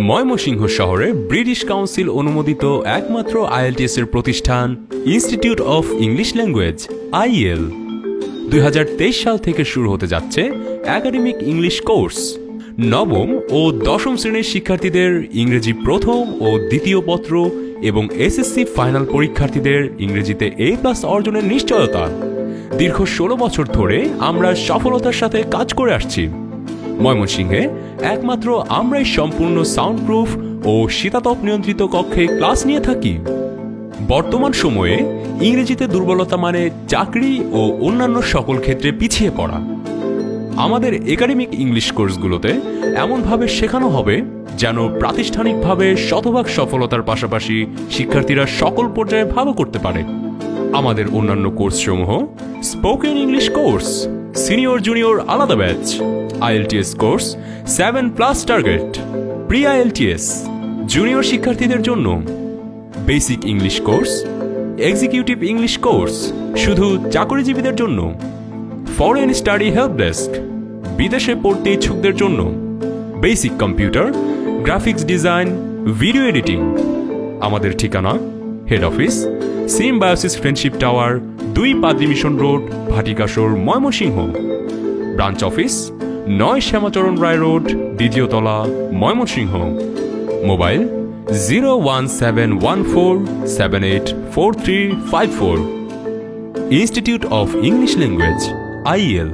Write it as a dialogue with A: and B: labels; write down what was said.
A: ময়মনসিংহ শহরে British council অনুমোদিত একমাত্র আইএলটিএস এর প্রতিষ্ঠান institute of English language IL 2023 সাল থেকে শুরু হতে যাচ্ছে একাডেমিক ইংলিশ কোর্স। নবম ও দশম শ্রেণীর শিক্ষার্থীদের ইংরেজি প্রথম ও দ্বিতীয় পত্র এবং এসএসসি ফাইনাল পরীক্ষার্থীদের ইংরেজিতে A+ অর্জনের নিশ্চয়তা। দীর্ঘ 16 বছর ধরে আমরা সফলতার সাথে কাজ করে আসছি। ময়মনসিংহে একমাত্র আমরাই সম্পূর্ণ সাউন্ডপ্রুফ ও শীতাতপ নিয়ন্ত্রিত কক্ষে ক্লাস নিয়ে থাকি। বর্তমান সময়ে ইংরেজিতে দুর্বলতা মানে চাকরি ও অন্যান্য সকল ক্ষেত্রে পিছিয়ে পড়া। আমাদের একাডেমিক ইংলিশ কোর্সগুলোতে এমনভাবে শেখানো হবে যেন প্রাতিষ্ঠানিকভাবে শতভাগ সফলতার পাশাপাশি শিক্ষার্থীরা সকল পর্যায়ে ভালো করতে পারে। আমাদের অন্যান্য কোর্সসমূহ spoken English course, senior junior আলাদা batch, IELTS course 7+ target, pre IELTS, junior শিক্ষার্থীদের জন্য basic English course, executive English course শুধু চাকরিজীবীদের জন্য, ফরেন স্টাডি হেল্প ডেস্ক বিদেশে পড়তে ইচ্ছুকদের জন্য, basic computer, graphics design, video editing. আমাদের ঠিকানা head office Symbiosis friendship tower 2 Padri mission road, Bhatikashor, Mymensingh. Branch office 9 Shyamacharan Roy road, দ্বিতীয় তলা, Mymensingh. Mobile 01714784354। Institute of English language IL.